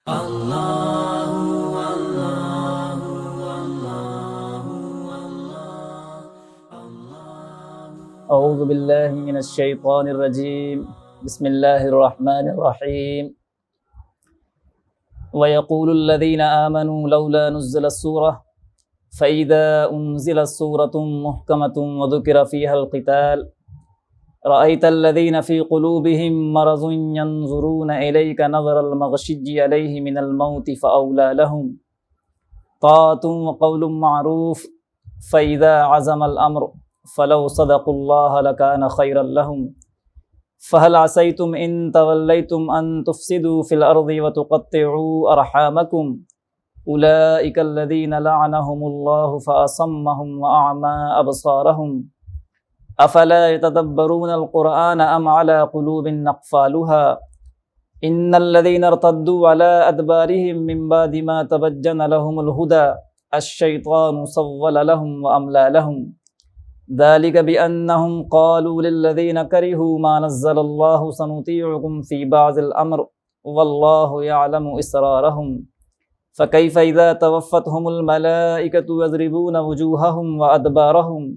اعوذ باللہ من الشیطان الرجیم بسم اللہ الرحمن الرحیم وَيَقُولُ الَّذِينَ آمَنُوا لَوْلَا نُزِّلَتْ سُورَةٌ فَإِذَا أُنزِلَتْ سُورَةٌ مُحْكَمَةٌ وَذُكِرَ فِيهَا الْقِتَالُ رَأَيْتَ الَّذِينَ فِي قُلُوبِهِم مَّرَضٌ يَنظُرُونَ إِلَيْكَ نَظَرَ الْمَغْشِيِّ عَلَيْهِ مِنَ الْمَوْتِ فَأَوْلَىٰ لَهُمْ طاعة وقول معروف فإذا عزم الأمر فلو صدقوا الله لكان خيرا لهم فهل عسيتم إن توليتم أن تفسدوا في الأرض وتقطعوا أرحامكم أولئك الذين لعنهم الله فأصمهم وأعمى أبصارهم أفلا يتدبرون القرآن أم على قلوب أقفالها ان الذين ارتدوا على ادبارهم من بعد ما تبين لهم الهدى الشيطان سول لهم واملى لهم ذلك بانهم قالوا للذين كرهوا ما نزل الله سنطيعكم في بعض الامر والله يعلم اسرارهم فكيف اذا توفتهم الملائكه يضربون وجوههم وادبارهم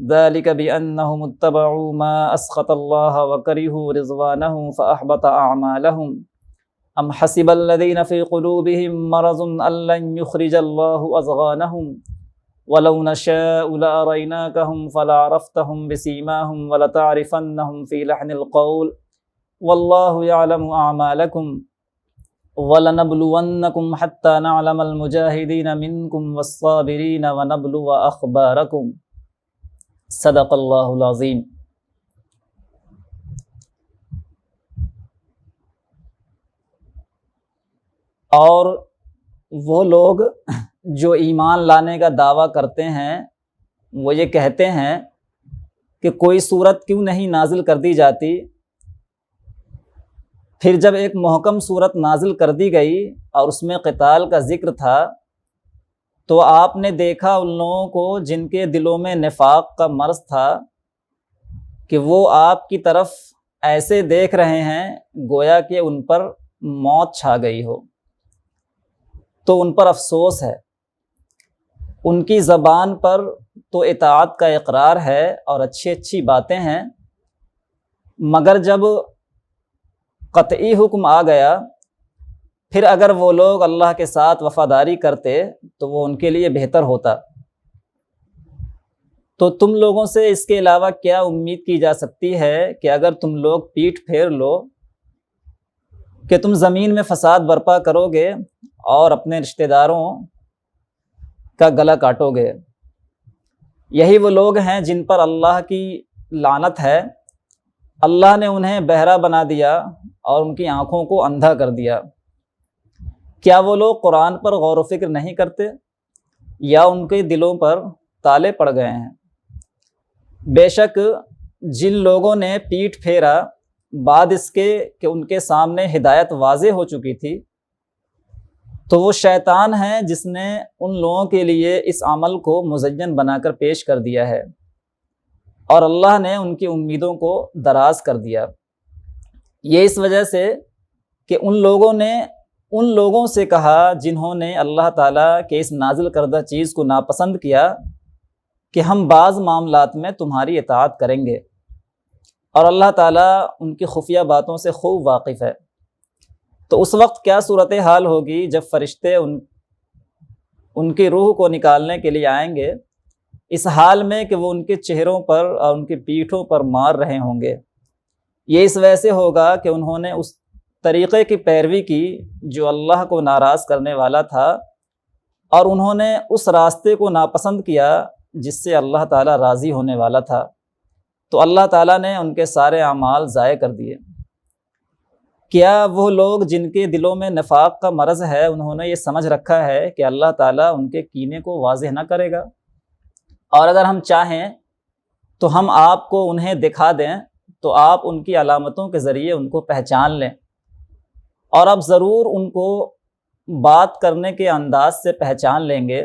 ذلك بأنهم اتبعوا ما أسخط الله وكرهوا رضوانه فأحبط أعمالهم أم حسب الذين في قلوبهم مرض أن لن يخرج الله أضغانهم ولو نشاء لأريناكهم فلعرفتهم بسيماهم ولتعرفنهم في لحن القول والله يعلم أعمالكم ولنبلونكم حتى نعلم المجاهدين منكم والصابرين ونبلو أخباركم صدق اللہ العظیم۔ اور وہ لوگ جو ایمان لانے کا دعویٰ کرتے ہیں وہ یہ کہتے ہیں کہ کوئی صورت کیوں نہیں نازل کر دی جاتی۔ پھر جب ایک محکم صورت نازل کر دی گئی اور اس میں قتال کا ذکر تھا تو آپ نے دیکھا ان لوگوں کو جن کے دلوں میں نفاق کا مرض تھا کہ وہ آپ کی طرف ایسے دیکھ رہے ہیں گویا کہ ان پر موت چھا گئی ہو، تو ان پر افسوس ہے۔ ان کی زبان پر تو اطاعت کا اقرار ہے اور اچھی اچھی باتیں ہیں، مگر جب قطعی حکم آ گیا پھر اگر وہ لوگ اللہ کے ساتھ وفاداری کرتے تو وہ ان کے لیے بہتر ہوتا۔ تو تم لوگوں سے اس کے علاوہ کیا امید کی جا سکتی ہے کہ اگر تم لوگ پیٹھ پھیر لو کہ تم زمین میں فساد برپا کرو گے اور اپنے رشتہ داروں کا گلا کاٹو گے۔ یہی وہ لوگ ہیں جن پر اللہ کی لعنت ہے، اللہ نے انہیں بہرا بنا دیا اور ان کی آنکھوں کو اندھا کر دیا۔ کیا وہ لوگ قرآن پر غور و فکر نہیں کرتے یا ان کے دلوں پر تالے پڑ گئے ہیں؟ بے شک جن لوگوں نے پیٹھ پھیرا بعد اس کے کہ ان کے سامنے ہدایت واضح ہو چکی تھی، تو وہ شیطان ہے جس نے ان لوگوں کے لیے اس عمل کو مزین بنا کر پیش کر دیا ہے اور اللہ نے ان کی امیدوں کو دراز کر دیا۔ یہ اس وجہ سے کہ ان لوگوں نے ان لوگوں سے کہا جنہوں نے اللہ تعالیٰ کے اس نازل کردہ چیز کو ناپسند کیا کہ ہم بعض معاملات میں تمہاری اطاعت کریں گے، اور اللہ تعالیٰ ان کی خفیہ باتوں سے خوب واقف ہے۔ تو اس وقت کیا صورتحال ہوگی جب فرشتے ان کی روح کو نکالنے کے لیے آئیں گے، اس حال میں کہ وہ ان کے چہروں پر اور ان کی پیٹھوں پر مار رہے ہوں گے۔ یہ اس وجہ سے ہوگا کہ انہوں نے اس طریقے کی پیروی کی جو اللہ کو ناراض کرنے والا تھا، اور انہوں نے اس راستے کو ناپسند کیا جس سے اللہ تعالیٰ راضی ہونے والا تھا، تو اللہ تعالیٰ نے ان کے سارے اعمال ضائع کر دیے۔ کیا وہ لوگ جن کے دلوں میں نفاق کا مرض ہے انہوں نے یہ سمجھ رکھا ہے کہ اللہ تعالیٰ ان کے کینے کو واضح نہ کرے گا، اور اگر ہم چاہیں تو ہم آپ کو انہیں دکھا دیں تو آپ ان کی علامتوں کے ذریعے ان کو پہچان لیں، اور اب ضرور ان کو بات کرنے کے انداز سے پہچان لیں گے،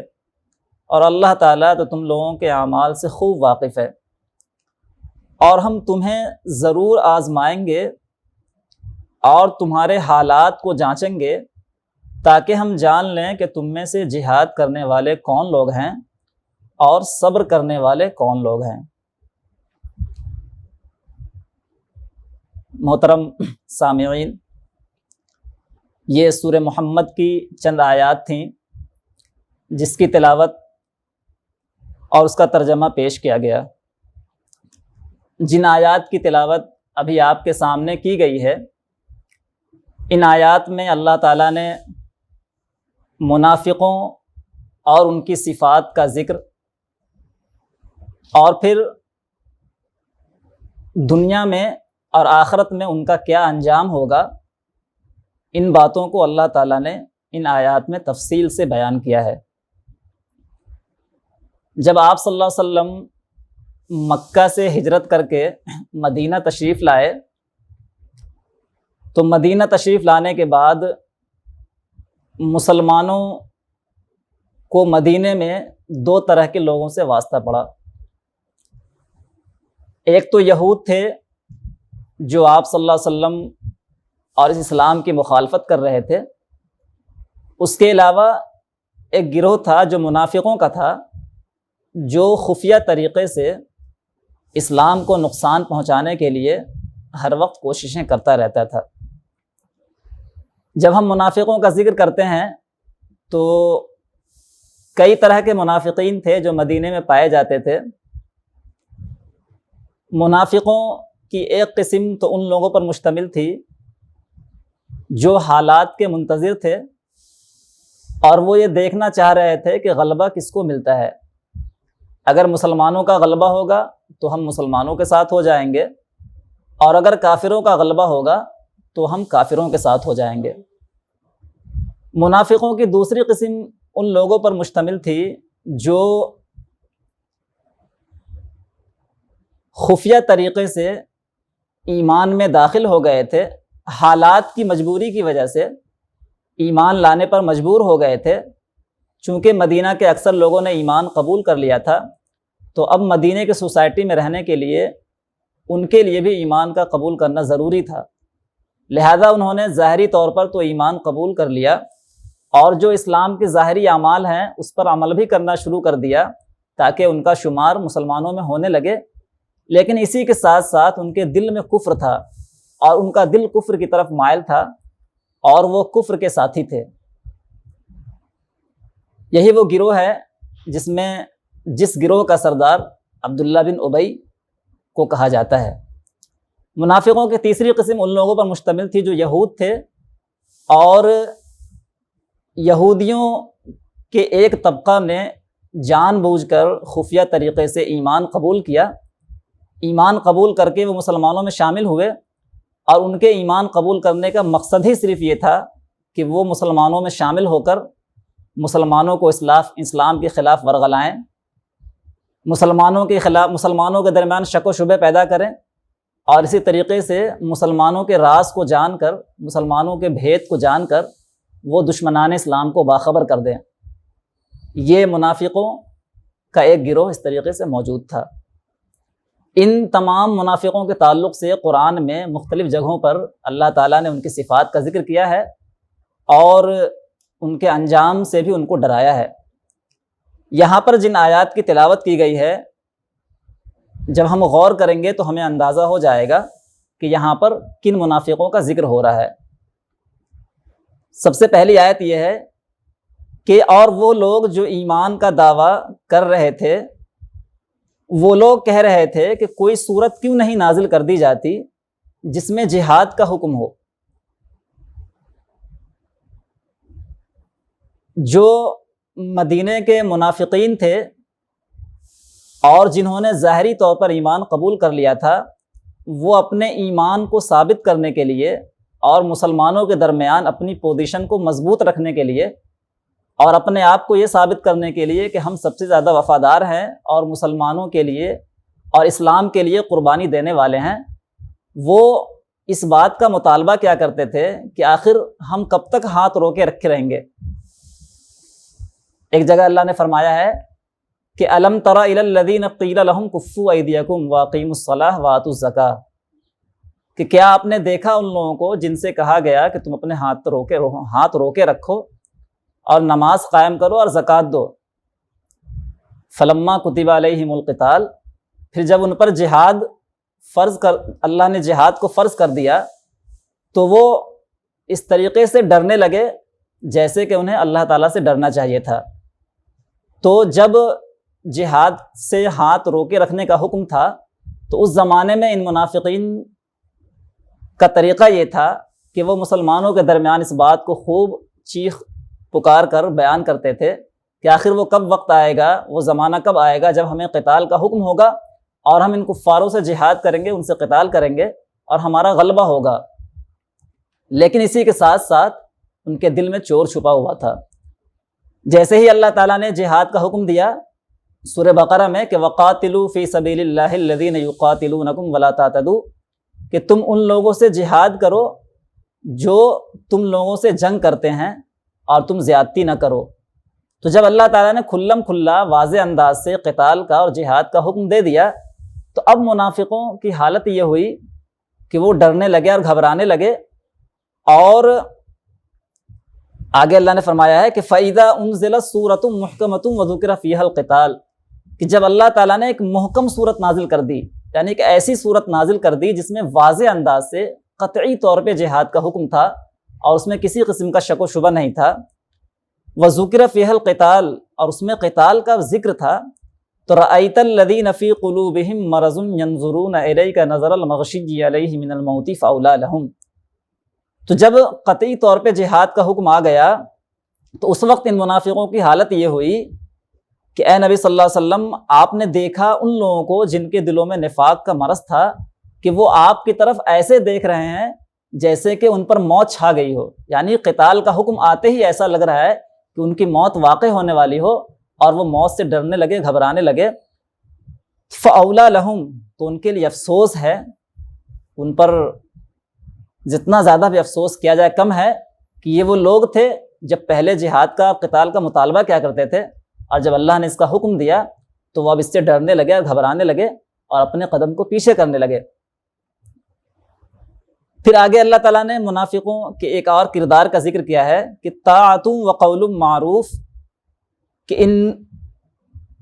اور اللہ تعالیٰ تو تم لوگوں کے اعمال سے خوب واقف ہے۔ اور ہم تمہیں ضرور آزمائیں گے اور تمہارے حالات کو جانچیں گے تاکہ ہم جان لیں کہ تم میں سے جہاد کرنے والے کون لوگ ہیں اور صبر کرنے والے کون لوگ ہیں۔ محترم سامعین، یہ سورہ محمد کی چند آیات تھیں جس کی تلاوت اور اس کا ترجمہ پیش کیا گیا۔ جن آیات کی تلاوت ابھی آپ کے سامنے کی گئی ہے، ان آیات میں اللہ تعالیٰ نے منافقوں اور ان کی صفات کا ذکر اور پھر دنیا میں اور آخرت میں ان کا کیا انجام ہوگا، ان باتوں کو اللہ تعالیٰ نے ان آیات میں تفصیل سے بیان کیا ہے۔ جب آپ صلی اللہ علیہ وسلم مکہ سے ہجرت کر کے مدینہ تشریف لائے تو مدینہ تشریف لانے کے بعد مسلمانوں کو مدینے میں دو طرح کے لوگوں سے واسطہ پڑا۔ ایک تو یہود تھے جو آپ صلی اللہ علیہ وسلم اور اس اسلام کی مخالفت کر رہے تھے، اس کے علاوہ ایک گروہ تھا جو منافقوں کا تھا، جو خفیہ طریقے سے اسلام کو نقصان پہنچانے کے لیے ہر وقت کوششیں کرتا رہتا تھا۔ جب ہم منافقوں کا ذکر کرتے ہیں تو کئی طرح کے منافقین تھے جو مدینے میں پائے جاتے تھے۔ منافقوں کی ایک قسم تو ان لوگوں پر مشتمل تھی جو حالات کے منتظر تھے اور وہ یہ دیکھنا چاہ رہے تھے کہ غلبہ کس کو ملتا ہے۔ اگر مسلمانوں کا غلبہ ہوگا تو ہم مسلمانوں کے ساتھ ہو جائیں گے، اور اگر کافروں کا غلبہ ہوگا تو ہم کافروں کے ساتھ ہو جائیں گے۔ منافقوں کی دوسری قسم ان لوگوں پر مشتمل تھی جو خفیہ طریقے سے ایمان میں داخل ہو گئے تھے، حالات کی مجبوری کی وجہ سے ایمان لانے پر مجبور ہو گئے تھے۔ چونکہ مدینہ کے اکثر لوگوں نے ایمان قبول کر لیا تھا، تو اب مدینہ کے سوسائٹی میں رہنے کے لیے ان کے لیے بھی ایمان کا قبول کرنا ضروری تھا، لہذا انہوں نے ظاہری طور پر تو ایمان قبول کر لیا اور جو اسلام کے ظاہری اعمال ہیں اس پر عمل بھی کرنا شروع کر دیا تاکہ ان کا شمار مسلمانوں میں ہونے لگے، لیکن اسی کے ساتھ ساتھ ان کے دل میں کفر تھا اور ان کا دل کفر کی طرف مائل تھا اور وہ کفر کے ساتھی تھے۔ یہی وہ گروہ ہے جس گروہ کا سردار عبداللہ بن ابی کو کہا جاتا ہے۔ منافقوں کی تیسری قسم ان لوگوں پر مشتمل تھی جو یہود تھے، اور یہودیوں کے ایک طبقہ نے جان بوجھ کر خفیہ طریقے سے ایمان قبول کیا۔ ایمان قبول کر کے وہ مسلمانوں میں شامل ہوئے، اور ان کے ایمان قبول کرنے کا مقصد ہی صرف یہ تھا کہ وہ مسلمانوں میں شامل ہو کر مسلمانوں کو اسلام کے خلاف ورغلائیں، مسلمانوں کے درمیان شک و شبہ پیدا کریں، اور اسی طریقے سے مسلمانوں کے راز کو جان کر، مسلمانوں کے بھید کو جان کر وہ دشمنان اسلام کو باخبر کر دیں۔ یہ منافقوں کا ایک گروہ اس طریقے سے موجود تھا۔ ان تمام منافقوں کے تعلق سے قرآن میں مختلف جگہوں پر اللہ تعالیٰ نے ان کی صفات کا ذکر کیا ہے اور ان کے انجام سے بھی ان کو ڈرایا ہے۔ یہاں پر جن آیات کی تلاوت کی گئی ہے، جب ہم غور کریں گے تو ہمیں اندازہ ہو جائے گا کہ یہاں پر کن منافقوں کا ذکر ہو رہا ہے۔ سب سے پہلی آیت یہ ہے کہ اور وہ لوگ جو ایمان کا دعویٰ کر رہے تھے، وہ لوگ کہہ رہے تھے کہ کوئی صورت کیوں نہیں نازل کر دی جاتی جس میں جہاد کا حکم ہو۔ جو مدینے کے منافقین تھے اور جنہوں نے ظاہری طور پر ایمان قبول کر لیا تھا، وہ اپنے ایمان کو ثابت کرنے کے لیے اور مسلمانوں کے درمیان اپنی پوزیشن کو مضبوط رکھنے کے لیے اور اپنے آپ کو یہ ثابت کرنے کے لیے کہ ہم سب سے زیادہ وفادار ہیں اور مسلمانوں کے لیے اور اسلام کے لیے قربانی دینے والے ہیں، وہ اس بات کا مطالبہ کیا کرتے تھے کہ آخر ہم کب تک ہاتھ روکے رکھے رہیں گے۔ ایک جگہ اللہ نے فرمایا ہے کہ الم تر الی الذین قیل لهم کفوا ایدیکم واقیموا الصلاۃ وآتوا الزکاۃ، کہ کیا آپ نے دیکھا ان لوگوں کو جن سے کہا گیا کہ تم اپنے ہاتھ روکے رکھو اور نماز قائم کرو اور زکوٰۃ دو۔ فلما کتب علیہم القتال، پھر جب ان پر جہاد اللہ نے جہاد کو فرض کر دیا تو وہ اس طریقے سے ڈرنے لگے جیسے کہ انہیں اللہ تعالیٰ سے ڈرنا چاہیے تھا۔ تو جب جہاد سے ہاتھ روکے رکھنے کا حکم تھا تو اس زمانے میں ان منافقین کا طریقہ یہ تھا کہ وہ مسلمانوں کے درمیان اس بات کو خوب چیخ پکار کر بیان کرتے تھے کہ آخر وہ کب وقت آئے گا، وہ زمانہ کب آئے گا جب ہمیں قتال کا حکم ہوگا اور ہم ان کفاروں سے جہاد کریں گے، ان سے قتال کریں گے اور ہمارا غلبہ ہوگا۔ لیکن اسی کے ساتھ ساتھ ان کے دل میں چور چھپا ہوا تھا۔ جیسے ہی اللہ تعالیٰ نے جہاد کا حکم دیا سورہ بقرہ میں کہ وَقَاتِلُوا فِي سَبِيلِ اللَّهِ الَّذِينَ يُقَاتِلُونَكُمْ وَلَا تَعْتَدُوا، کہ تم ان لوگوں سے جہاد کرو جو تم لوگوں سے جنگ کرتے ہیں اور تم زیادتی نہ کرو۔ تو جب اللہ تعالیٰ نے کھلم کھلا واضح انداز سے قتال کا اور جہاد کا حکم دے دیا تو اب منافقوں کی حالت یہ ہوئی کہ وہ ڈرنے لگے اور گھبرانے لگے۔ اور آگے اللہ نے فرمایا ہے کہ فَإِذَا أُنزِلَتْ سُورَةٌ مُحْكَمَةٌ وَذُكِرَ فِيهَا الْقِتَالُ، کہ جب اللہ تعالیٰ نے ایک محکم صورت نازل کر دی، یعنی کہ ایسی صورت نازل کر دی جس میں واضح انداز سے قطعی طور پہ جہاد کا حکم تھا اور اس میں کسی قسم کا شک و شبہ نہیں تھا، وَذُكِرَ فِيهَا الْقِتَالُ، اور اس میں قتال کا ذکر تھا، تو رَأَيْتَ الَّذِينَ فِي قُلُوبِهِم مَّرَضٌ يَنظُرُونَ إِلَيْكَ نَظَرَ الْمَغْشِيِّ عَلَيْهِ مِنَ الْمَوْتِ فَأَوْلَىٰ لَهُمْ۔ تو جب قطعی طور پہ جہاد کا حکم آ گیا تو اس وقت ان منافقوں کی حالت یہ ہوئی کہ اے نبی صلی اللہ علیہ وسلم، آپ نے دیکھا ان لوگوں کو جن کے دلوں میں نفاق کا مرض تھا کہ وہ آپ کی طرف ایسے دیکھ رہے ہیں جیسے کہ ان پر موت چھا گئی ہو، یعنی قتال کا حکم آتے ہی ایسا لگ رہا ہے کہ ان کی موت واقع ہونے والی ہو، اور وہ موت سے ڈرنے لگے، گھبرانے لگے۔ فَأَوْلَىٰ لَهُمْ، تو ان کے لیے افسوس ہے، ان پر جتنا زیادہ بھی افسوس کیا جائے کم ہے کہ یہ وہ لوگ تھے جب پہلے جہاد کا قتال کا مطالبہ کیا کرتے تھے، اور جب اللہ نے اس کا حکم دیا تو وہ اب اس سے ڈرنے لگے اور گھبرانے لگے اور اپنے قدم کو پیچھے کرنے لگے۔ پھر آگے اللہ تعالیٰ نے منافقوں کے ایک اور کردار کا ذکر کیا ہے کہ طاعۃ و قول معروف، کہ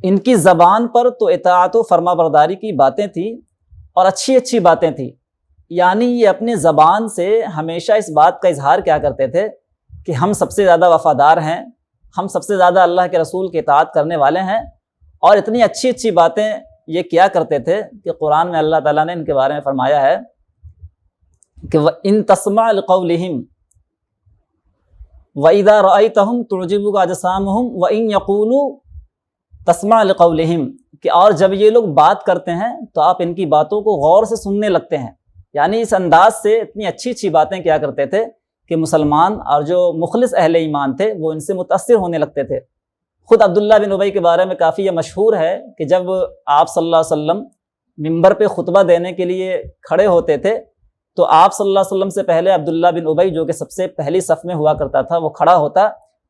ان کی زبان پر تو اطاعت و فرما برداری کی باتیں تھیں اور اچھی اچھی باتیں تھیں، یعنی یہ اپنی زبان سے ہمیشہ اس بات کا اظہار کیا کرتے تھے کہ ہم سب سے زیادہ وفادار ہیں، ہم سب سے زیادہ اللہ کے رسول کی اطاعت کرنے والے ہیں، اور اتنی اچھی اچھی باتیں یہ کیا کرتے تھے کہ قرآن میں اللہ تعالیٰ نے ان کے بارے میں فرمایا ہے کہ وَإِن تَسْمَعْ لِقَوْلِهِمْ وَإِذَا رَأَيْتَهُمْ تُعْجِبُكَ أَجْسَامُهُمْ وَإِن يَقُولُوا تَسْمَعْ لِقَوْلِهِمْ، کہ اور جب یہ لوگ بات کرتے ہیں تو آپ ان کی باتوں کو غور سے سننے لگتے ہیں، یعنی اس انداز سے اتنی اچھی اچھی باتیں کیا کرتے تھے کہ مسلمان اور جو مخلص اہل ایمان تھے وہ ان سے متاثر ہونے لگتے تھے۔ خود عبداللہ بن ابی کے بارے میں کافی یہ مشہور ہے کہ جب آپ صلی اللہ علیہ وسلم ممبر پہ خطبہ دینے کے لیے کھڑے ہوتے تھے تو آپ صلی اللہ علیہ وسلم سے پہلے عبداللہ بن ابی، جو کہ سب سے پہلی صف میں ہوا کرتا تھا، وہ کھڑا ہوتا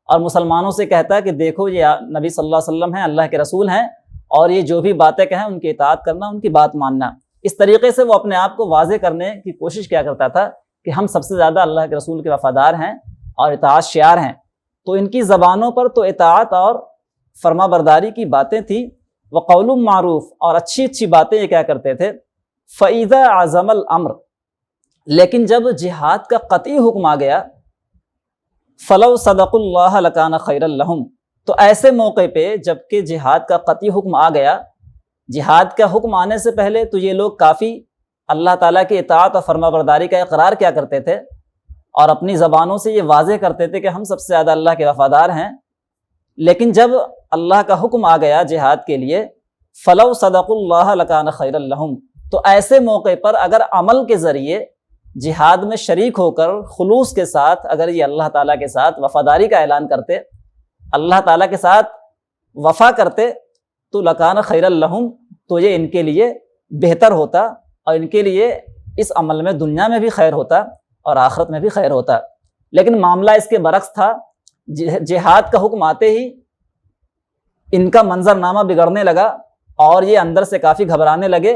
اور مسلمانوں سے کہتا کہ دیکھو یہ نبی صلی اللہ علیہ وسلم ہیں، اللہ کے رسول ہیں، اور یہ جو بھی باتیں کہیں ان کی اطاعت کرنا، ان کی بات ماننا۔ اس طریقے سے وہ اپنے آپ کو واضح کرنے کی کوشش کیا کرتا تھا کہ ہم سب سے زیادہ اللہ کے رسول کے وفادار ہیں اور اطاعت شیار ہیں۔ تو ان کی زبانوں پر تو اطاعت اور فرما برداری کی باتیں تھیں، وقول معروف، اور اچھی اچھی باتیں یہ کیا کرتے تھے۔ فَإِذَا عَزَمَ الْأَمْرُ، لیکن جب جہاد کا قطعی حکم آ گیا، فَلَوْ صَدَقُوا اللَّهَ لَكَانَ خَيْرًا لَهُمْ، تو ایسے موقع پہ جب کہ جہاد کا قطعی حکم آ گیا، جہاد کا حکم آنے سے پہلے تو یہ لوگ کافی اللہ تعالیٰ کی اطاعت اور فرما برداری کا اقرار کیا کرتے تھے اور اپنی زبانوں سے یہ واضح کرتے تھے کہ ہم سب سے زیادہ اللہ کے وفادار ہیں، لیکن جب اللہ کا حکم آ گیا جہاد کے لیے، فَلَوْ صَدَقُوا اللَّهَ لَكَانَ خَيْرًا لَهُمْ، تو ایسے موقع پر اگر عمل کے ذریعے جہاد میں شریک ہو کر خلوص کے ساتھ اگر یہ اللہ تعالیٰ کے ساتھ وفاداری کا اعلان کرتے، اللہ تعالیٰ کے ساتھ وفا کرتے، تو لکان خیر لہم، تو یہ ان کے لیے بہتر ہوتا اور ان کے لیے اس عمل میں دنیا میں بھی خیر ہوتا اور آخرت میں بھی خیر ہوتا۔ لیکن معاملہ اس کے برعکس تھا، جہاد کا حکم آتے ہی ان کا منظر نامہ بگڑنے لگا اور یہ اندر سے کافی گھبرانے لگے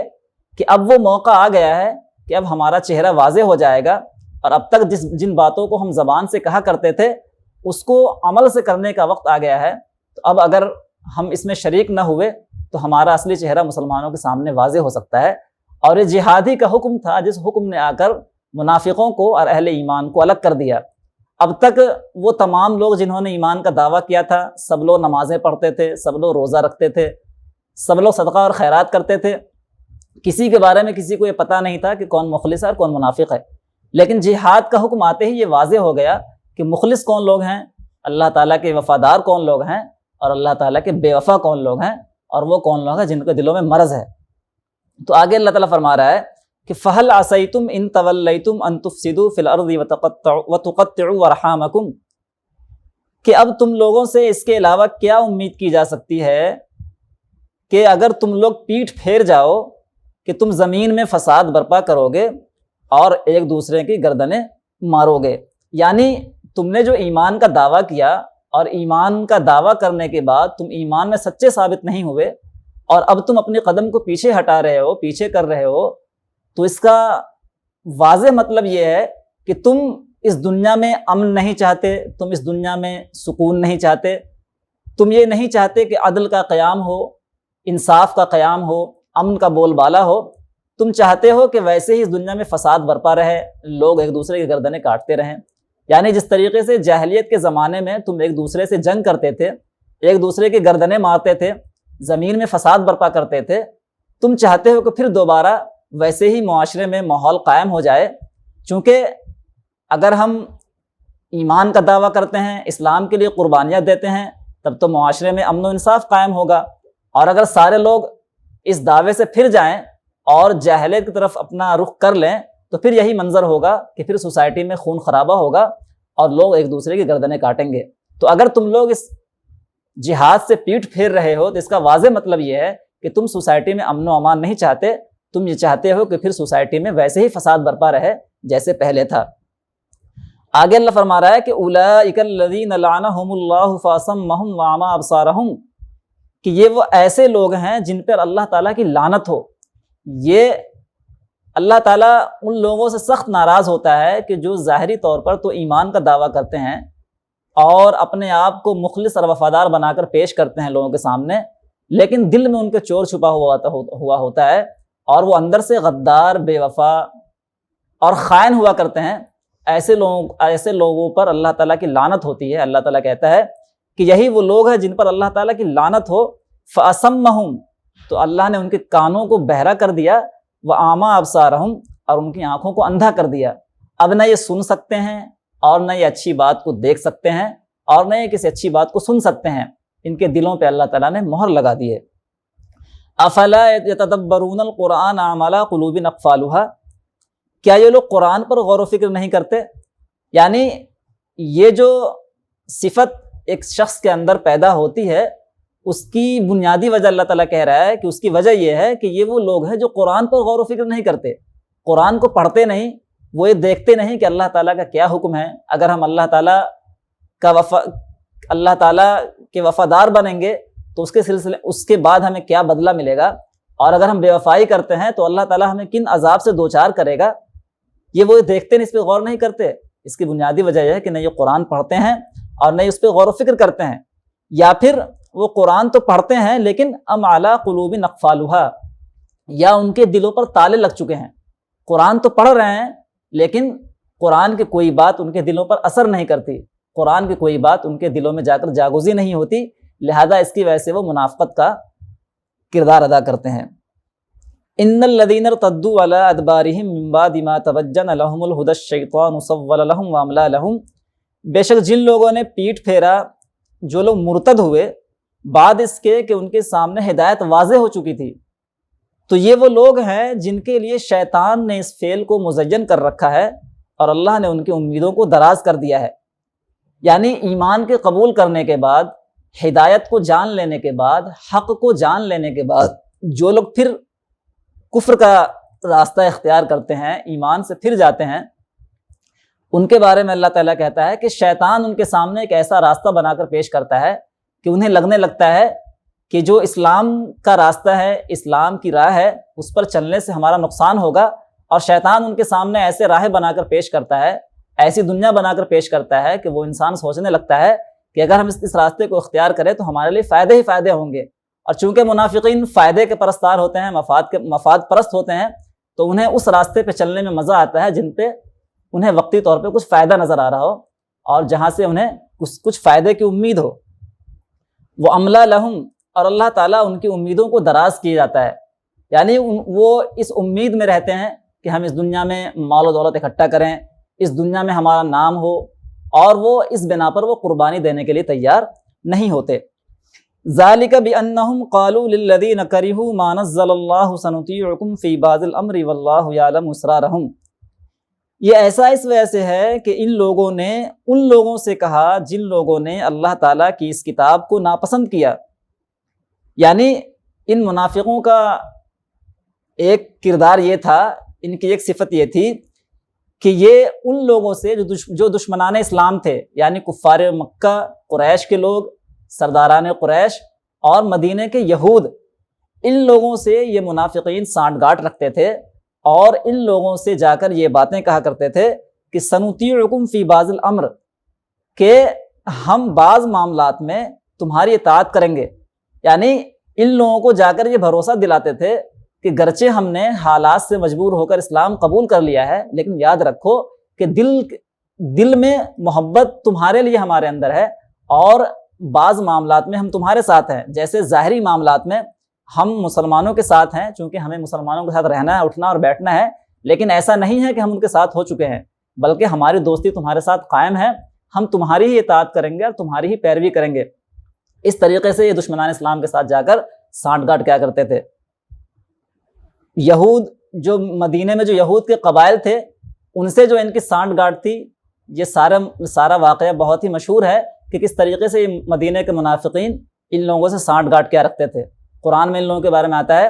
کہ اب وہ موقع آ گیا ہے کہ اب ہمارا چہرہ واضح ہو جائے گا، اور اب تک جن باتوں کو ہم زبان سے کہا کرتے تھے اس کو عمل سے کرنے کا وقت آ گیا ہے. تو اب اگر ہم اس میں شریک نہ ہوئے تو ہمارا اصلی چہرہ مسلمانوں کے سامنے واضح ہو سکتا ہے. اور یہ جہادی کا حکم تھا جس حکم نے آ کر منافقوں کو اور اہل ایمان کو الگ کر دیا. اب تک وہ تمام لوگ جنہوں نے ایمان کا دعویٰ کیا تھا سب لوگ نمازیں پڑھتے تھے, سب لوگ روزہ رکھتے تھے, سب لوگ صدقہ اور خیرات کرتے تھے. کسی کے بارے میں کسی کو یہ پتہ نہیں تھا کہ کون مخلص ہے اور کون منافق ہے. لیکن جہاد کا حکم آتے ہی یہ واضح ہو گیا کہ مخلص کون لوگ ہیں, اللہ تعالیٰ کے وفادار کون لوگ ہیں, اور اللہ تعالیٰ کے بے وفا کون لوگ ہیں, اور وہ کون لوگ ہیں جن کے دلوں میں مرض ہے. تو آگے اللہ تعالیٰ فرما رہا ہے کہ فَهَلْ عَصَيْتُمْ إِن تَوَلَّيْتُمْ أَن تُفْسِدُوا فِي الْأَرْضِ وَتُقَطِّعُوا أَرْحَامَكُمْ, کہ اب تم لوگوں سے اس کے علاوہ کیا امید کی جا سکتی ہے کہ اگر تم لوگ پیٹھ پھیر جاؤ کہ تم زمین میں فساد برپا کرو گے اور ایک دوسرے کی گردنیں مارو گے. یعنی تم نے جو ایمان کا دعویٰ کیا اور ایمان کا دعویٰ کرنے کے بعد تم ایمان میں سچے ثابت نہیں ہوئے اور اب تم اپنے قدم کو پیچھے ہٹا رہے ہو, پیچھے کر رہے ہو, تو اس کا واضح مطلب یہ ہے کہ تم اس دنیا میں امن نہیں چاہتے, تم اس دنیا میں سکون نہیں چاہتے, تم یہ نہیں چاہتے کہ عدل کا قیام ہو, انصاف کا قیام ہو, امن کا بول بالا ہو. تم چاہتے ہو کہ ویسے ہی اس دنیا میں فساد برپا رہے, لوگ ایک دوسرے کی گردنیں کاٹتے رہیں. یعنی جس طریقے سے جاہلیت کے زمانے میں تم ایک دوسرے سے جنگ کرتے تھے, ایک دوسرے کی گردنیں مارتے تھے, زمین میں فساد برپا کرتے تھے, تم چاہتے ہو کہ پھر دوبارہ ویسے ہی معاشرے میں ماحول قائم ہو جائے. چونکہ اگر ہم ایمان کا دعویٰ کرتے ہیں, اسلام کے لیے قربانیاں دیتے ہیں, تب تو معاشرے میں امن و انصاف قائم ہوگا. اور اگر سارے لوگ اس دعوے سے پھر جائیں اور جاہلیت کی طرف اپنا رخ کر لیں تو پھر یہی منظر ہوگا کہ پھر سوسائٹی میں خون خرابہ ہوگا اور لوگ ایک دوسرے کی گردنیں کاٹیں گے. تو اگر تم لوگ اس جہاد سے پیٹھ پھیر رہے ہو تو اس کا واضح مطلب یہ ہے کہ تم سوسائٹی میں امن و امان نہیں چاہتے, تم یہ چاہتے ہو کہ پھر سوسائٹی میں ویسے ہی فساد برپا رہے جیسے پہلے تھا. آگے اللہ فرما رہا ہے کہ اولئک الذین لعنہم اللہ فاصمہم واعمی ابصارہم, کہ یہ وہ ایسے لوگ ہیں جن پر اللہ تعالیٰ کی لعنت ہو. یہ اللہ تعالیٰ ان لوگوں سے سخت ناراض ہوتا ہے کہ جو ظاہری طور پر تو ایمان کا دعویٰ کرتے ہیں اور اپنے آپ کو مخلص اور وفادار بنا کر پیش کرتے ہیں لوگوں کے سامنے, لیکن دل میں ان کے چور چھپا ہوا ہوتا ہے اور وہ اندر سے غدار, بے وفا اور خائن ہوا کرتے ہیں. ایسے لوگوں پر اللہ تعالیٰ کی لعنت ہوتی ہے. اللہ تعالیٰ کہتا ہے کہ یہی وہ لوگ ہیں جن پر اللہ تعالیٰ کی لعنت ہو. فَأَصَمَّهُمْ, تو اللہ نے ان کے کانوں کو بہرا کر دیا, وَأَعْمَىٰ أَبْصَارَهُمْ, اور ان کی آنکھوں کو اندھا کر دیا. اب نہ یہ سن سکتے ہیں اور نہ یہ اچھی بات کو دیکھ سکتے ہیں اور نہ یہ کسی اچھی بات کو سن سکتے ہیں. ان کے دلوں پہ اللہ تعالیٰ نے مہر لگا دی ہے. أَفَلَا يَتَدَبَّرُونَ الْقُرْآنَ أَمْ عَلَىٰ قُلُوبٍ أَقْفَالُهَا, کیا یہ لوگ قرآن پر غور و فکر نہیں کرتے؟ یعنی یہ جو صفت ایک شخص کے اندر پیدا ہوتی ہے اس کی بنیادی وجہ اللہ تعالیٰ کہہ رہا ہے کہ اس کی وجہ یہ ہے کہ یہ وہ لوگ ہیں جو قرآن پر غور و فکر نہیں کرتے, قرآن کو پڑھتے نہیں, وہ یہ دیکھتے نہیں کہ اللہ تعالیٰ کا کیا حکم ہے. اگر ہم اللہ تعالیٰ کے وفادار بنیں گے تو اس کے بعد ہمیں کیا بدلہ ملے گا, اور اگر ہم بے وفائی کرتے ہیں تو اللہ تعالیٰ ہمیں کن عذاب سے دوچار کرے گا, یہ وہ دیکھتے نہیں, اس پہ غور نہیں کرتے. اس کی بنیادی وجہ یہ ہے کہ نہ یہ قرآن پڑھتے ہیں اور نہ اس پہ غور و فکر کرتے ہیں, یا پھر وہ قرآن تو پڑھتے ہیں لیکن ام علی قلوب اقفالها, یا ان کے دلوں پر تالے لگ چکے ہیں. قرآن تو پڑھ رہے ہیں لیکن قرآن کی کوئی بات ان کے دلوں پر اثر نہیں کرتی, قرآن کی کوئی بات ان کے دلوں میں جا کر جاگوزی نہیں ہوتی, لہذا اس کی وجہ سے وہ منافقت کا کردار ادا کرتے ہیں. ان الذین ارتدوا علی ادبارہم من بعد ما تبین لہم الہدی الشیطان سول لہم واملی لہم, بے شک جن لوگوں نے پیٹھ پھیرا, جو لوگ مرتد ہوئے بعد اس کے کہ ان کے سامنے ہدایت واضح ہو چکی تھی, تو یہ وہ لوگ ہیں جن کے لیے شیطان نے اس فعل کو مزین کر رکھا ہے اور اللہ نے ان کی امیدوں کو دراز کر دیا ہے. یعنی ایمان کے قبول کرنے کے بعد, ہدایت کو جان لینے کے بعد, حق کو جان لینے کے بعد جو لوگ پھر کفر کا راستہ اختیار کرتے ہیں, ایمان سے پھر جاتے ہیں, ان کے بارے میں اللہ تعالیٰ کہتا ہے کہ شیطان ان کے سامنے ایک ایسا راستہ بنا کر پیش کرتا ہے کہ انہیں لگنے لگتا ہے کہ جو اسلام کا راستہ ہے, اسلام کی راہ ہے, اس پر چلنے سے ہمارا نقصان ہوگا, اور شیطان ان کے سامنے ایسے راہ بنا کر پیش کرتا ہے, ایسی دنیا بنا کر پیش کرتا ہے کہ وہ انسان سوچنے لگتا ہے کہ اگر ہم اس راستے کو اختیار کریں تو ہمارے لیے فائدے ہی فائدے ہوں گے. اور چونکہ منافقین فائدے کے پرستار ہوتے ہیں، مفاد پرست ہوتے ہیں، تو انہیں اس راستے پہ چلنے میں مزہ آتا ہے جن پہ انہیں وقتی طور پہ کچھ فائدہ نظر آ رہا ہو اور جہاں سے انہیں کچھ فائدے کی امید ہو. وہ عملہ لہم، اور اللہ تعالیٰ ان کی امیدوں کو دراز کیا جاتا ہے. یعنی وہ اس امید میں رہتے ہیں کہ ہم اس دنیا میں مال و دولت اکٹھا کریں، اس دنیا میں ہمارا نام ہو، اور وہ اس بنا پر وہ قربانی دینے کے لیے تیار نہیں ہوتے. ذالک بانہم قالوا للذین کرہوا ما نزل اللہ سنطیعکم فی بعض الامر واللہ یعلم اسرارہم. یہ ایسا اس وجہ سے ہے کہ ان لوگوں نے ان لوگوں سے کہا جن لوگوں نے اللہ تعالیٰ کی اس کتاب کو ناپسند کیا. یعنی ان منافقوں کا ایک کردار یہ تھا، ان کی ایک صفت یہ تھی کہ یہ ان لوگوں سے جو دشمنان اسلام تھے، یعنی کفار مکہ، قریش کے لوگ، سرداران قریش اور مدینہ کے یہود، ان لوگوں سے یہ منافقین سانٹھ گاٹھ رکھتے تھے اور ان لوگوں سے جا کر یہ باتیں کہا کرتے تھے کہ سنطیعکم فی بعض الامر، کہ ہم بعض معاملات میں تمہاری اطاعت کریں گے. یعنی ان لوگوں کو جا کر یہ بھروسہ دلاتے تھے کہ گرچہ ہم نے حالات سے مجبور ہو کر اسلام قبول کر لیا ہے، لیکن یاد رکھو کہ دل میں محبت تمہارے لیے ہمارے اندر ہے، اور بعض معاملات میں ہم تمہارے ساتھ ہیں. جیسے ظاہری معاملات میں ہم مسلمانوں کے ساتھ ہیں، چونکہ ہمیں مسلمانوں کے ساتھ رہنا ہے، اٹھنا اور بیٹھنا ہے، لیکن ایسا نہیں ہے کہ ہم ان کے ساتھ ہو چکے ہیں، بلکہ ہماری دوستی تمہارے ساتھ قائم ہے، ہم تمہاری ہی اطاعت کریں گے اور تمہاری ہی پیروی کریں گے. اس طریقے سے یہ دشمنان اسلام کے ساتھ جا کر سانٹھ گاٹھ کیا کرتے تھے. یہود، جو مدینے میں جو یہود کے قبائل تھے، ان سے جو ان کی سانٹھ گاٹھ تھی، یہ سارا واقعہ بہت ہی مشہور ہے کہ کس طریقے سے مدینے کے منافقین ان لوگوں سے سانٹھ گاٹھ کیا رکھتے تھے. قرآن میں ان لوگوں کے بارے میں آتا ہے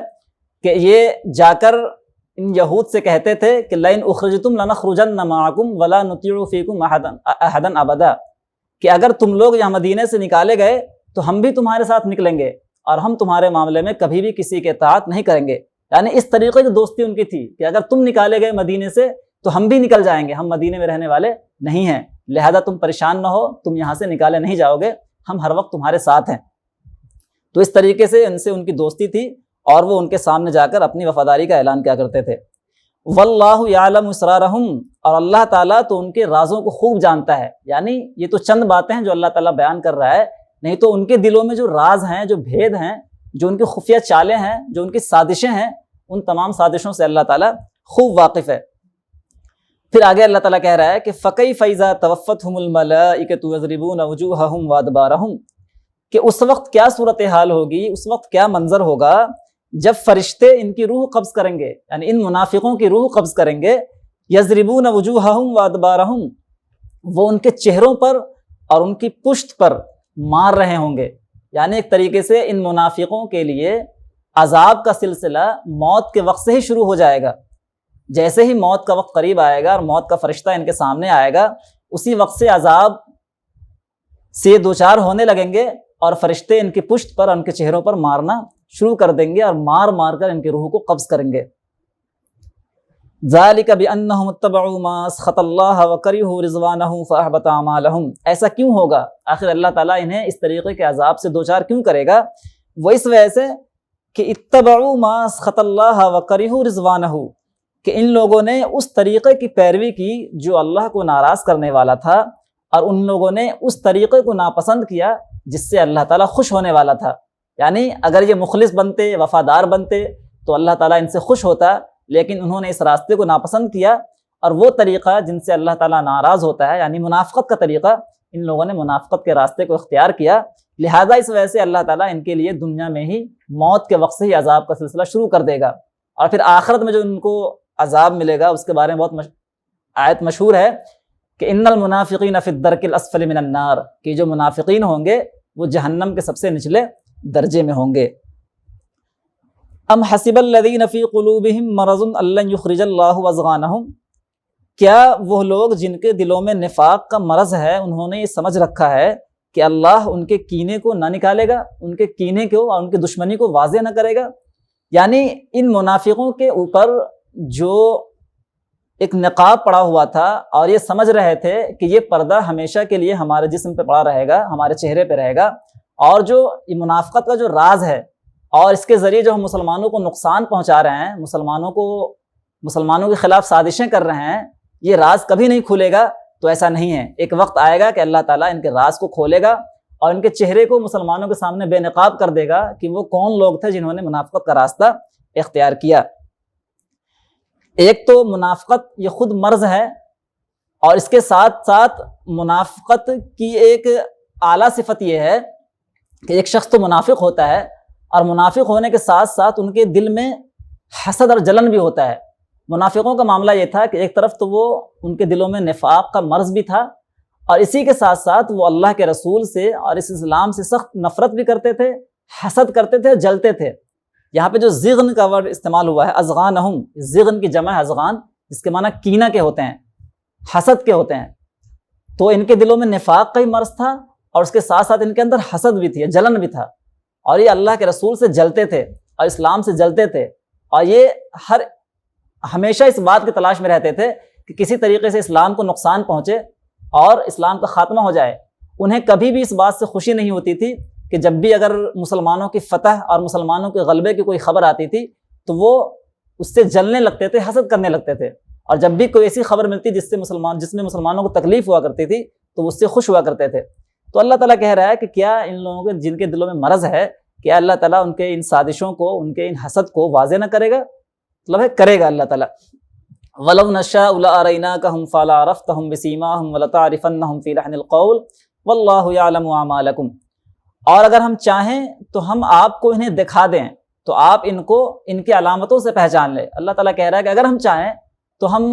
کہ یہ جا کر ان یہود سے کہتے تھے کہ لئن اخرجتم لنخرجن معکم ولا نطیع فیکم احدا ابدا، کہ اگر تم لوگ یہاں مدینے سے نکالے گئے تو ہم بھی تمہارے ساتھ نکلیں گے اور ہم تمہارے معاملے میں کبھی بھی کسی کے اطاعت نہیں کریں گے. یعنی اس طریقے کی دوستی ان کی تھی کہ اگر تم نکالے گئے مدینے سے تو ہم بھی نکل جائیں گے، ہم مدینے میں رہنے والے نہیں ہیں، لہذا تم پریشان نہ ہو، تم یہاں سے نکالے نہیں جاؤ گے، ہم ہر وقت تمہارے ساتھ ہیں. تو اس طریقے سے ان کی دوستی تھی اور وہ ان کے سامنے جا کر اپنی وفاداری کا اعلان کیا کرتے تھے. واللہ یعلم اسرارہم، اور اللہ تعالیٰ تو ان کے رازوں کو خوب جانتا ہے. یعنی یہ تو چند باتیں ہیں جو اللہ تعالیٰ بیان کر رہا ہے، نہیں تو ان کے دلوں میں جو راز ہیں، جو بھید ہیں، جو ان کی خفیہ چالیں ہیں، جو ان کی سازشیں ہیں، ان تمام سازشوں سے اللہ تعالیٰ خوب واقف ہے. پھر آگے اللہ تعالیٰ کہہ رہا ہے کہ فَكَيْفَ إِذَا تَوَفَّتْهُمُ الْمَلَائِكَةُ يَضْرِبُونَ وُجُوهَهُمْ وَأَدْبَارَهُمْ، کہ اس وقت کیا صورتحال ہوگی، اس وقت کیا منظر ہوگا جب فرشتے ان کی روح قبض کریں گے، یعنی ان منافقوں کی روح قبض کریں گے. يَضْرِبُونَ وُجُوهَهُمْ وَأَدْبَارَهُمْ، وہ ان کے چہروں پر اور ان کی پشت پر مار رہے ہوں گے. یعنی ایک طریقے سے ان منافقوں کے لیے عذاب کا سلسلہ موت کے وقت سے ہی شروع ہو جائے گا. جیسے ہی موت کا وقت قریب آئے گا اور موت کا فرشتہ ان کے سامنے آئے گا، اسی وقت سے عذاب سے دوچار ہونے لگیں گے اور فرشتے ان کی پشت پر، ان کے چہروں پر مارنا شروع کر دیں گے اور مار مار کر ان کی روح کو قبض کریں گے. ذالک بانہم اتبعوا ما اسخط اللہ وکرہوا رضوانہ فاحبط اعمالہم. ایسا کیوں ہوگا؟ آخر اللہ تعالیٰ انہیں اس طریقے کے عذاب سے دوچار کیوں کرے گا؟ وہ اس وجہ سے کہ اتبعوا ما اسخط اللہ وکرہوا رضوانہ، کہ ان لوگوں نے اس طریقے کی پیروی کی جو اللہ کو ناراض کرنے والا تھا، اور ان لوگوں نے اس طریقے کو ناپسند کیا جس سے اللہ تعالیٰ خوش ہونے والا تھا. یعنی اگر یہ مخلص بنتے، وفادار بنتے تو اللہ تعالیٰ ان سے خوش ہوتا، لیکن انہوں نے اس راستے کو ناپسند کیا، اور وہ طریقہ جن سے اللہ تعالیٰ ناراض ہوتا ہے، یعنی منافقت کا طریقہ، ان لوگوں نے منافقت کے راستے کو اختیار کیا. لہٰذا اس وجہ سے اللہ تعالیٰ ان کے لیے دنیا میں ہی موت کے وقت سے ہی عذاب کا سلسلہ شروع کر دے گا، اور پھر آخرت میں جو ان کو عذاب ملے گا اس کے بارے میں بہت آیت مشہور ہے کہ ان المنافقین فی الدرک الاسفل من النار، کہ جو منافقین ہوں گے وہ جہنم کے سب سے نچلے درجے میں ہوں گے. ام حسب الذین فی قلوبہم مرض ان لن یخرج اللہ اضغانہم، کیا وہ لوگ جن کے دلوں میں نفاق کا مرض ہے، انہوں نے یہ سمجھ رکھا ہے کہ اللہ ان کے کینے کو نہ نکالے گا، ان کے کینے کو اور ان کی دشمنی کو واضح نہ کرے گا. یعنی ان منافقوں کے اوپر جو ایک نقاب پڑا ہوا تھا اور یہ سمجھ رہے تھے کہ یہ پردہ ہمیشہ کے لیے ہمارے جسم پہ پڑا رہے گا، ہمارے چہرے پہ رہے گا، اور جو یہ منافقت کا جو راز ہے اور اس کے ذریعے جو ہم مسلمانوں کو نقصان پہنچا رہے ہیں، مسلمانوں کے خلاف سازشیں کر رہے ہیں، یہ راز کبھی نہیں کھلے گا۔ تو ایسا نہیں ہے، ایک وقت آئے گا کہ اللہ تعالیٰ ان کے راز کو کھولے گا اور ان کے چہرے کو مسلمانوں کے سامنے بے نقاب کر دے گا کہ وہ کون لوگ تھے جنہوں نے منافقت کا راستہ اختیار کیا۔ ایک تو منافقت یہ خود مرض ہے، اور اس کے ساتھ ساتھ منافقت کی ایک اعلیٰ صفت یہ ہے کہ ایک شخص تو منافق ہوتا ہے، اور منافق ہونے کے ساتھ ساتھ ان کے دل میں حسد اور جلن بھی ہوتا ہے۔ منافقوں کا معاملہ یہ تھا کہ ایک طرف تو وہ ان کے دلوں میں نفاق کا مرض بھی تھا، اور اسی کے ساتھ ساتھ وہ اللہ کے رسول سے اور اس اسلام سے سخت نفرت بھی کرتے تھے، حسد کرتے تھے، جلتے تھے۔ یہاں پہ جو زغن کا ورڈ استعمال ہوا ہے، ازغانہم، زغن کی جمع ہے ازغان، جس کے معنی کینہ کے ہوتے ہیں، حسد کے ہوتے ہیں۔ تو ان کے دلوں میں نفاق کا ہی مرض تھا، اور اس کے ساتھ ساتھ ان کے اندر حسد بھی تھی، جلن بھی تھا، اور یہ اللہ کے رسول سے جلتے تھے اور اسلام سے جلتے تھے، اور یہ ہمیشہ اس بات کی تلاش میں رہتے تھے کہ کسی طریقے سے اسلام کو نقصان پہنچے اور اسلام کا خاتمہ ہو جائے۔ انہیں کبھی بھی اس بات سے خوشی نہیں ہوتی تھی کہ جب بھی اگر مسلمانوں کی فتح اور مسلمانوں کے غلبے کی کوئی خبر آتی تھی تو وہ اس سے جلنے لگتے تھے، حسد کرنے لگتے تھے، اور جب بھی کوئی ایسی خبر ملتی جس میں مسلمانوں کو تکلیف ہوا کرتی تھی تو اس سے خوش ہوا کرتے تھے۔ تو اللہ تعالیٰ کہہ رہا ہے کہ کیا ان لوگوں کے جن کے دلوں میں مرض ہے، کیا اللہ تعالیٰ ان کے ان سازشوں کو، ان کے ان حسد کو واضح نہ کرے گا؟ مطلب ہے کرے گا اللہ تعالیٰ۔ وَلَوْ نَشَاءُ لَأَرَيْنَاكَهُمْ فَلَعَرَفْتَهُمْ بِسِيمَاهُمْ وَلَتَعْرِفَنَّهُمْ فِي لَحْنِ الْقَوْلِ وَاللَّهُ يَعْلَمُ أَعْمَالَكُمْ، اور اگر ہم چاہیں تو ہم آپ کو انہیں دکھا دیں تو آپ ان کو ان کی علامتوں سے پہچان لیں۔ اللہ تعالیٰ کہہ رہا ہے کہ اگر ہم چاہیں تو ہم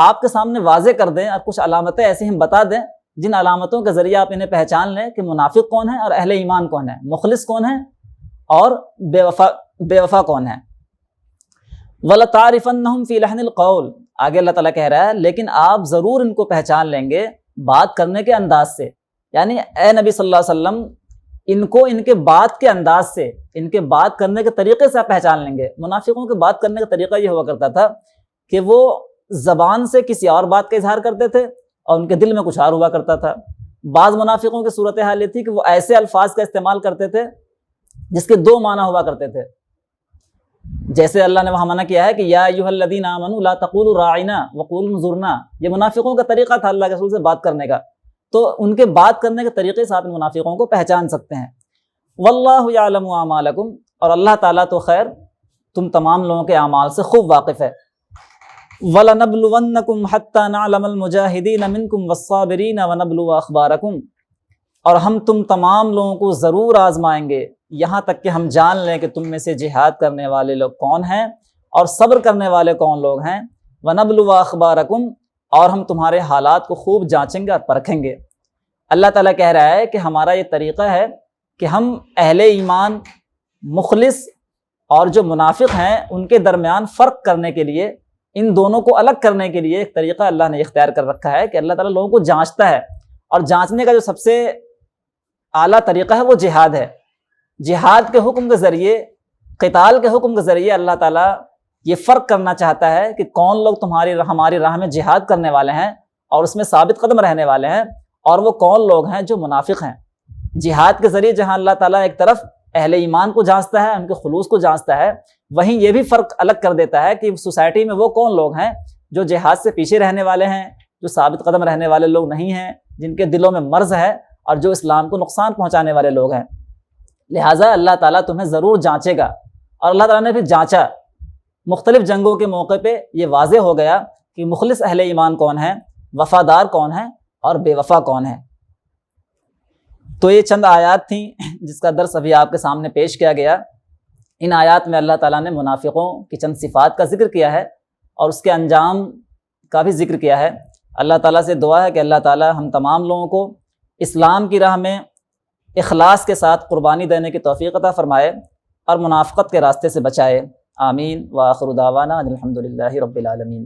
آپ کے سامنے واضح کر دیں، اور کچھ علامتیں ایسی ہم بتا دیں جن علامتوں کے ذریعے آپ انہیں پہچان لیں کہ منافق کون ہے اور اہل ایمان کون ہے، مخلص کون ہے اور بے وفا کون ہے۔ وَلَتَعْرِفَنَّهُمْ فِي لَحْنِ الْقَوْلِ، آگے اللہ تعالیٰ کہہ رہا ہے لیکن آپ ضرور ان کو پہچان لیں گے بات کرنے کے انداز سے، یعنی اے نبی صلی اللہ علیہ وسلم ان کو ان کے بات کے انداز سے، ان کے بات کرنے کے طریقے سے آپ پہچان لیں گے۔ منافقوں کے بات کرنے کا طریقہ یہ ہوا کرتا تھا کہ وہ زبان سے کسی اور بات کا اظہار کرتے تھے اور ان کے دل میں کچھ اور ہوا کرتا تھا۔ بعض منافقوں کی صورتحال یہ تھی کہ وہ ایسے الفاظ کا استعمال کرتے تھے جس کے دو معنی ہوا کرتے تھے، جیسے اللہ نے وہاں منع کیا ہے کہ یا ایھا الذین آمنوا لا تقولوا راعنا وقولوا انظرنا، یہ منافقوں کا طریقہ تھا اللہ کے رسول سے بات کرنے کا۔ تو ان کے بات کرنے کے طریقے سے آپ ان منافقوں کو پہچان سکتے ہیں۔ واللہ یعلم اعمالکم، اور اللہ تعالیٰ تو خیر تم تمام لوگوں کے اعمال سے خوب واقف ہے۔ وَلَنَبْلُوَنَّكُمْ حَتَّى نَعْلَمَ الْمُجَاهِدِينَ مِنْكُمْ وَالصَّابِرِينَ وَنَبْلُوَ أَخْبَارَكُمْ، اور ہم تم تمام لوگوں کو ضرور آزمائیں گے یہاں تک کہ ہم جان لیں کہ تم میں سے جہاد کرنے والے لوگ کون ہیں اور صبر کرنے والے کون لوگ ہیں۔ وَنَبْلُوَ أَخْبَارَكُمْ، اور ہم تمہارے حالات کو خوب جانچیں گے اور پرکھیں گے۔ اللہ تعالیٰ کہہ رہا ہے کہ ہمارا یہ طریقہ ہے کہ ہم اہل ایمان، مخلص اور جو منافق ہیں ان کے درمیان فرق کرنے کے لیے، ان دونوں کو الگ کرنے کے لیے ایک طریقہ اللہ نے اختیار کر رکھا ہے کہ اللہ تعالیٰ لوگوں کو جانچتا ہے، اور جانچنے کا جو سب سے اعلیٰ طریقہ ہے وہ جہاد ہے۔ جہاد کے حکم کے ذریعے، قتال کے حکم کے ذریعے اللہ تعالیٰ یہ فرق کرنا چاہتا ہے کہ کون لوگ ہماری راہ میں جہاد کرنے والے ہیں اور اس میں ثابت قدم رہنے والے ہیں، اور وہ کون لوگ ہیں جو منافق ہیں۔ جہاد کے ذریعے جہاں اللہ تعالیٰ ایک طرف اہل ایمان کو جانچتا ہے، ان کے خلوص کو جانچتا ہے، وہیں یہ بھی فرق الگ کر دیتا ہے کہ سوسائٹی میں وہ کون لوگ ہیں جو جہاد سے پیچھے رہنے والے ہیں، جو ثابت قدم رہنے والے لوگ نہیں ہیں، جن کے دلوں میں مرض ہے، اور جو اسلام کو نقصان پہنچانے والے لوگ ہیں۔ لہٰذا اللہ تعالیٰ تمہیں ضرور جانچے گا، اور اللہ تعالیٰ نے پھر جانچا۔ مختلف جنگوں کے موقع پہ یہ واضح ہو گیا کہ مخلص اہل ایمان کون ہیں، وفادار کون ہیں اور بے وفا کون ہیں۔ تو یہ چند آیات تھیں جس کا درس ابھی آپ کے سامنے پیش کیا گیا۔ ان آیات میں اللہ تعالیٰ نے منافقوں کی چند صفات کا ذکر کیا ہے اور اس کے انجام کا بھی ذکر کیا ہے۔ اللہ تعالیٰ سے دعا ہے کہ اللہ تعالیٰ ہم تمام لوگوں کو اسلام کی راہ میں اخلاص کے ساتھ قربانی دینے کی توفیق عطا فرمائے اور منافقت کے راستے سے بچائے۔ آمین۔ وآخر دعوانا الحمد للہ رب العالمین۔